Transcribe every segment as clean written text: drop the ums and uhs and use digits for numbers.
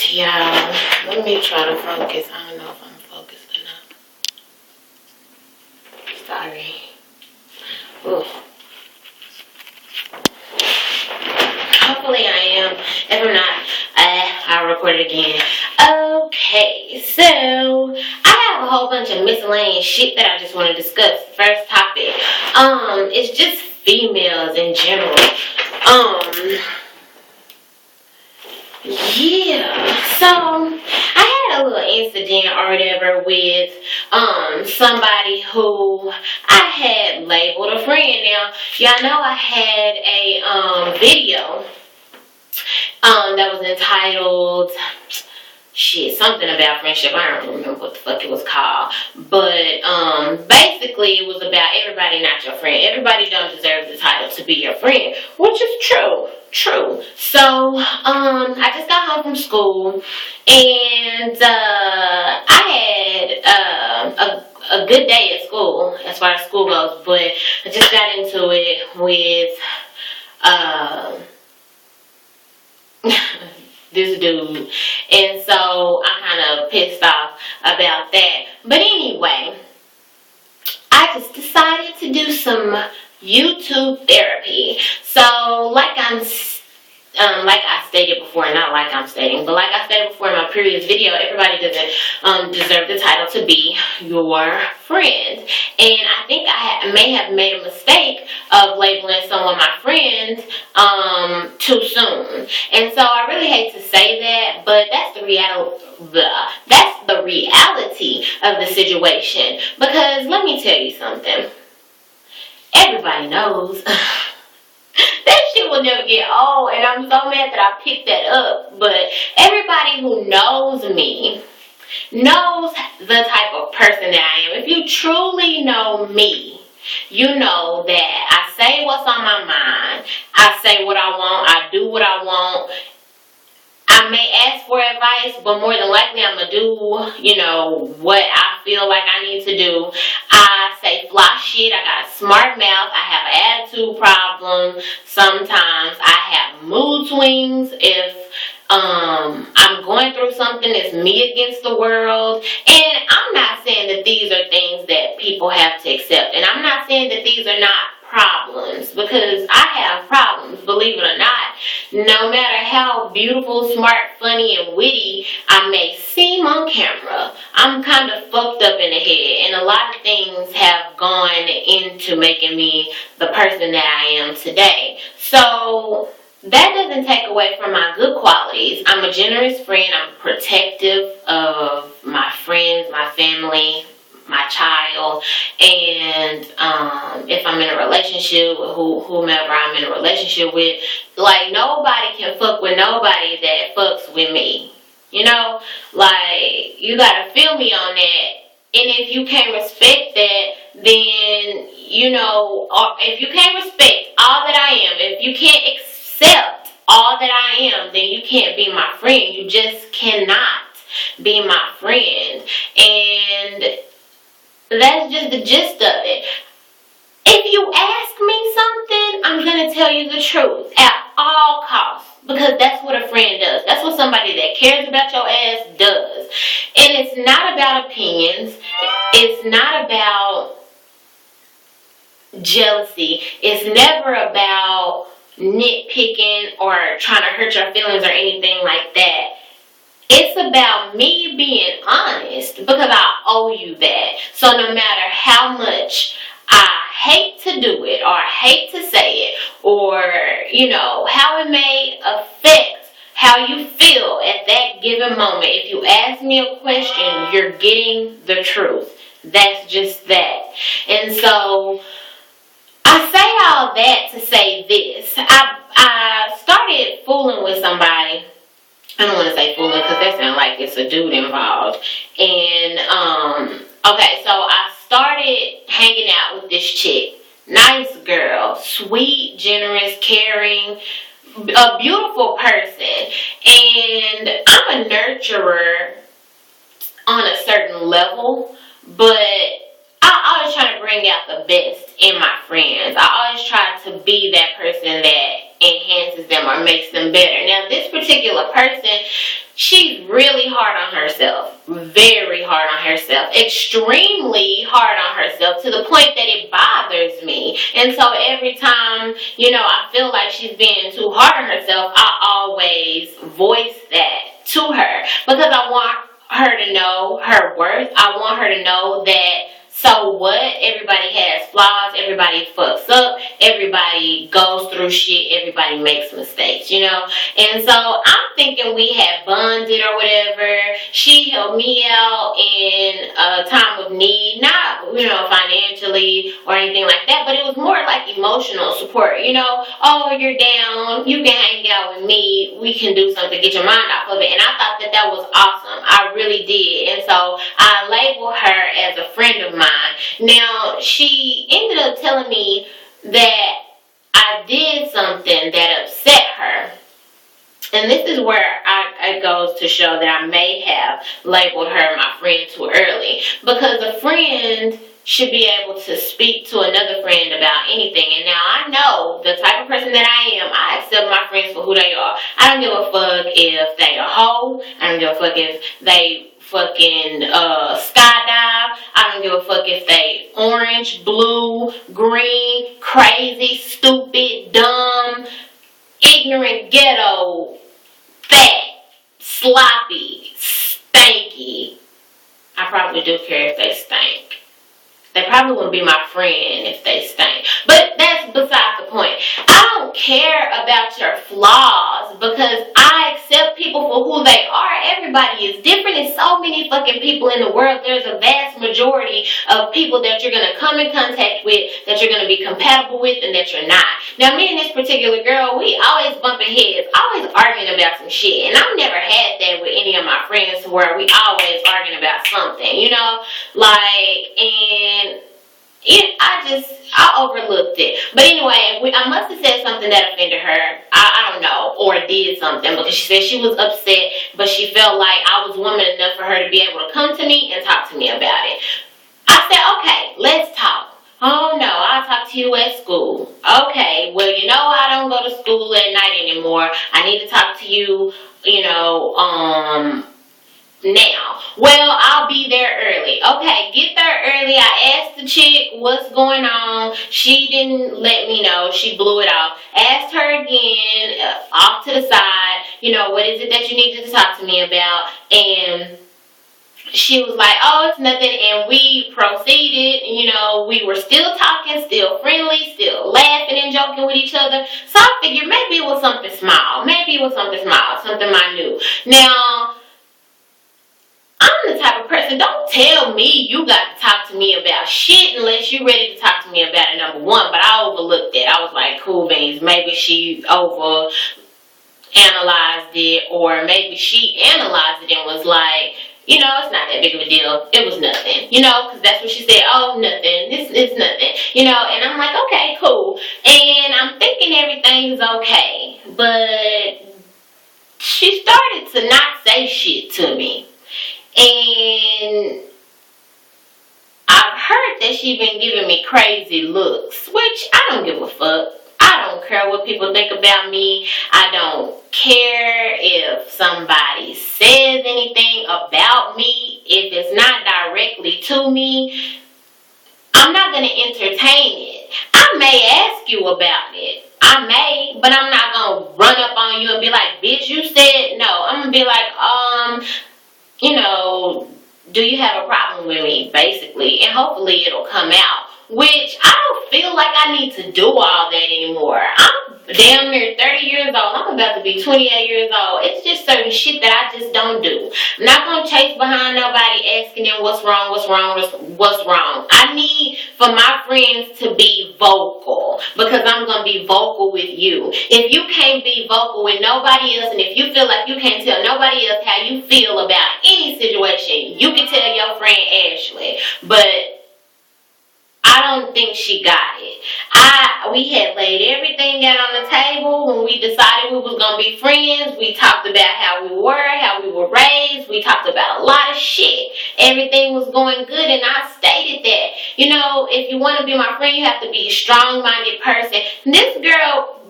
Yeah, let me try to focus. I don't know if I'm focused enough. Sorry. Ooh. Hopefully I am. If I'm not, I'll record it again. Okay, so I have a whole bunch of miscellaneous shit that I just want to discuss. First topic, it's just females in general. Yeah, so I had a little incident or whatever with somebody who I had labeled a friend. Now, y'all know I had a video that was entitled something about friendship. I don't remember what the fuck it was called, but basically it was about everybody not your friend. Everybody don't deserve the title to be your friend, which is true. So I just got home from school, and I had a good day at school as far as school goes, but I just got into it with this dude, and so I'm kind of pissed off about that. But anyway, I just decided to do some YouTube therapy. So like I stated before, not like I'm stating, but like I stated before in my previous video, everybody doesn't deserve the title to be your friend. And I think I may have made a mistake of labeling someone my friend too soon. And so I really hate to say that, but that's the reality of the situation. Because let me tell you something. Everybody knows. That shit will never get old, and I'm so mad that I picked that up. But everybody who knows me knows the type of person that I am. If you truly know me, you know that I say what's on my mind. I say what I want. I do what I want. I may ask for advice, but more than likely I'm going to do, what I feel like I need to do. I say fly shit. I got a smart mouth. I have an attitude problem. Sometimes I have mood swings. If I'm going through something, it's me against the world. And I'm not saying that these are things that people have to accept. And I'm not saying that these are not problems, because I have problems, believe it or not. No matter how beautiful, smart, funny, and witty I may seem on camera, I'm kind of fucked up in the head, and a lot of things have gone into making me the person that I am today. So that doesn't take away from my good qualities. I'm a generous friend. I'm protective of my friends, my family, my child, and if I'm in a relationship with whomever I'm in a relationship with, like, nobody can fuck with nobody that fucks with me. You gotta feel me on that. And if you can't respect that, then, or if you can't respect all that I am, if you can't accept all that I am, then you can't be my friend. You just cannot be my friend. And that's just the gist of it. If you ask me something, I'm going to tell you the truth at all costs, because that's what a friend does. That's what somebody that cares about your ass does. And it's not about opinions. It's not about jealousy. It's never about nitpicking or trying to hurt your feelings or anything like that. It's about me being honest, because I owe you that. So no matter how much I hate to do it, or I hate to say it, or, how it may affect how you feel at that given moment, if you ask me a question, you're getting the truth. That's just that. And so I say all that to say this. I started fooling with somebody. I don't want to say fooling, because that sounds like it's a dude involved. And, okay, so I started hanging out with this chick. Nice girl. Sweet, generous, caring, a beautiful person. And I'm a nurturer on a certain level, but I always try to bring out the best in my friends. I always try to be that person that enhances them or makes them better. Now, this particular person, she's really hard on herself. Very hard on herself. Extremely hard on herself to the point that it bothers me. And so every time, I feel like she's being too hard on herself, I always voice that to her because I want her to know her worth. I want her to know that so what? Everybody has flaws. Everybody fucks up. Everybody goes through shit. Everybody makes mistakes, And so I'm thinking we had bonded or whatever. She helped me out in a time of need. Not, financially or anything like that. But it was more like emotional support, Oh, you're down. You can hang out with me. We can do something to get your mind off of it. And I thought that was awesome. I really did. And so I labeled her as a friend of mine. Now, she ended up telling me that I did something that upset her. And this is where it goes to show that I may have labeled her my friend too early. Because a friend should be able to speak to another friend about anything. And now I know the type of person that I am. I accept my friends for who they are. I don't give a fuck if they a hoe. I don't give a fuck if they fucking skydive. I don't give a fuck if they orange, blue, green, crazy, stupid, dumb, ignorant, ghetto, fat, sloppy, stanky. I probably do care if they stink. They probably wouldn't be my friend if they stink. But that's beside the point. I don't care about your flaws because I accept people for who they are. Everybody is different. There's so many fucking people in the world. There's a vast majority of people that you're going to come in contact with, that you're going to be compatible with, and that you're not. Now, me and this particular girl, we always bumping heads, always arguing about some shit. And I've never had that with any of my friends where we always arguing about something, I overlooked it. But anyway, I must have said something that offended her. I don't know, or did something, because she said she was upset, but she felt like I was woman enough for her to be able to come to me and talk to me about it. I said, okay, let's talk. Oh no, I'll talk to you at school. Okay, well, I don't go to school at night anymore. I need to talk to you, now. Well, I'll be there early. Okay, get there early. I asked the chick what's going on. She didn't let me know. She blew it off. Asked her again, off to the side, what is it that you needed to talk to me about? And she was like, oh, it's nothing. And we proceeded, we were still talking, still friendly, still laughing and joking with each other. So I figured maybe it was something small. Something minute. Now, I'm the type of person, don't tell me you got to talk to me about shit unless you're ready to talk to me about it, number one. But I overlooked it. I was like, cool beans. Maybe she over analyzed it, or maybe she analyzed it and was like, it's not that big of a deal. It was nothing, because that's what she said. Oh, nothing. It's nothing, and I'm like, okay, cool. And I'm thinking everything's okay. But she started to not say shit to me. And I've heard that she's been giving me crazy looks, which I don't give a fuck. I don't care what people think about me. I don't care if somebody says anything about me. If it's not directly to me, I'm not going to entertain it. I may ask you about it. I may, but I'm not going to run up on you and be like, bitch, you said no. I'm going to be like, do you have a problem with me, basically? And hopefully it'll come out. Which, I don't feel like I need to do all that anymore. I'm damn near 30 years old. I'm about to be 28 years old. It's just certain shit that I just don't do. I'm not going to chase behind nobody asking them what's wrong. I need for my friends to be vocal, because I'm going to be vocal with you. If you can't be vocal with nobody else, and if you feel like you can't tell nobody else how you feel about any situation, you can tell your friend Ashley. But I don't think she got it. We had laid everything out on the table when we decided we was going to be friends. We talked about how we were raised. We talked about a lot of shit. Everything was going good, and I stated that, if you want to be my friend, you have to be a strong-minded person. And this girl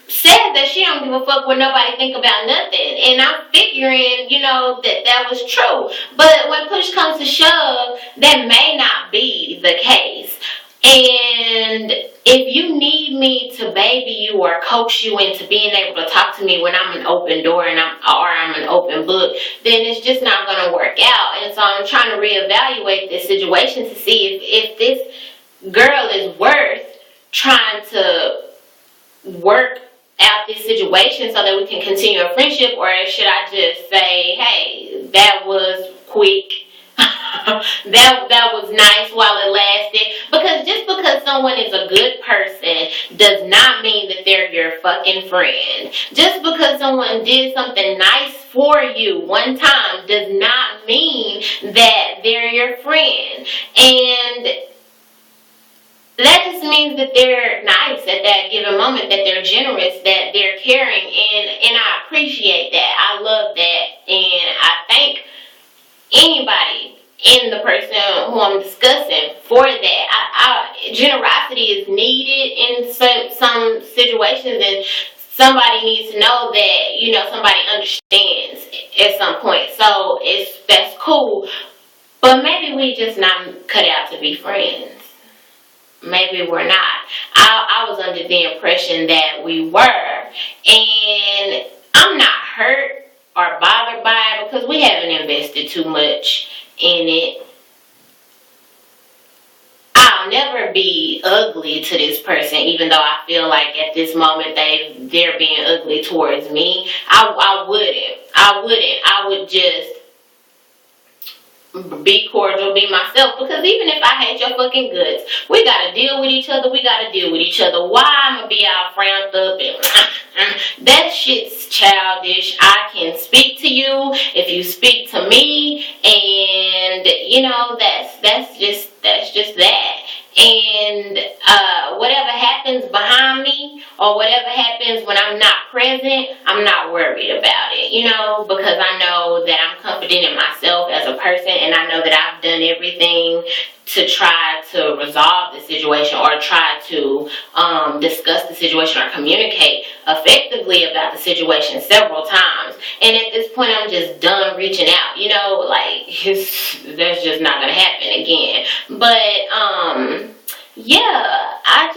said that she don't give a fuck what nobody think about nothing. And I'm figuring, you know, that was true. But when push comes to shove, that may not be the case. And if you need me to baby you or coax you into being able to talk to me when I'm an open door and I'm an open book, then it's just not going to work out. And so I'm trying to reevaluate this situation to see if this girl is worth trying to work out this situation so that we can continue a friendship, or should I just say, hey, that was quick. that was nice while it lasted. Because just because someone is a good person does not mean that they're your fucking friend. Just because someone did something nice for you one time does not mean that they're your friend. And that just means that they're nice at that given moment, that they're generous, that they're caring, and I appreciate that. I love that, and I thank anybody in the person who I'm discussing for that. Generosity is needed in some situations, and somebody needs to know that, you know, somebody understands at some point. So that's cool, but maybe we just not cut out to be friends. Maybe we're not. I was under the impression that we were, and I'm not hurt or bothered by it because we haven't invested too much in it. I'll never be ugly to this person, even though I feel like at this moment they're being ugly towards me. I wouldn't. I would just be cordial, be myself, because even if I hate your fucking guts, we gotta deal with each other. Why I'm gonna be all frowned up and that shit's childish. I can speak to you if you speak to me, and you know that's just that. And whatever happens behind me or whatever happens when I'm not present, I'm not worried about it, you know, because I know that I'm confident in myself as a person, and I know that I've done everything to try to resolve the situation or try to discuss the situation or communicate effectively about the situation several times. And at this point, I'm just done reaching out, you know, like that's just not gonna happen again. But yeah, I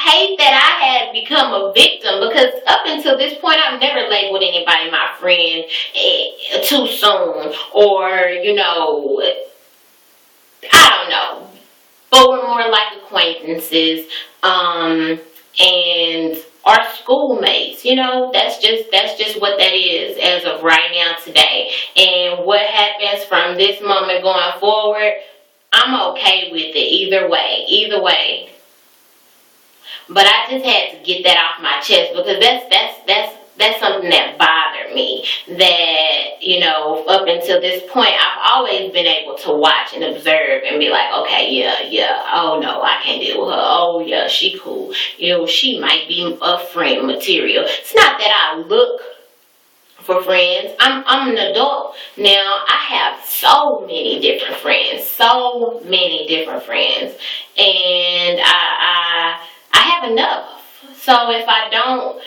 hate that I had become a victim, because up until this point, I've never labeled anybody my friend too soon, or, you know, I don't know, but we're more like acquaintances, and our schoolmates, you know, that's just what that is as of right now today. And what happens from this moment going forward, I'm okay with it either way. But I just had to get that off my chest, because that's something that bothered me. That, you know, up until this point, I've always been able to watch and observe and be like, okay, yeah, oh no, I can't deal with her. Oh yeah, she cool. You know, she might be a friend material. It's not that I look for friends. I'm an adult now. I have so many different friends, and I have enough. So if I don't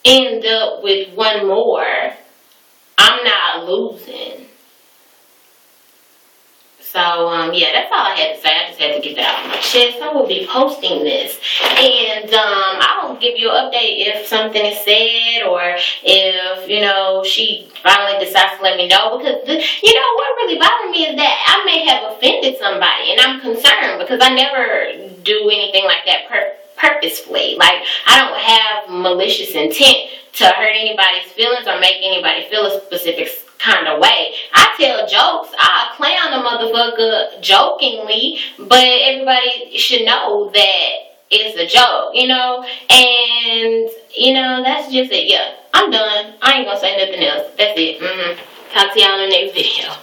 end up with one more, I'm not losing. So, yeah, that's all I had to say. I just had to get that off my chest. I will be posting this. And I'll give you an update if something is said, or if, you know, she finally decides to let me know. Because, you know, what really bothered me is that I may have offended somebody, and I'm concerned because I never do anything like that purposefully. Like, I don't have malicious intent to hurt anybody's feelings or make anybody feel a specific kind of way. I tell jokes, I clown a motherfucker jokingly, but everybody should know that it's a joke, you know. And, you know, that's just it. Yeah, I'm done. I ain't gonna say nothing else. That's it. Talk to y'all in the next video.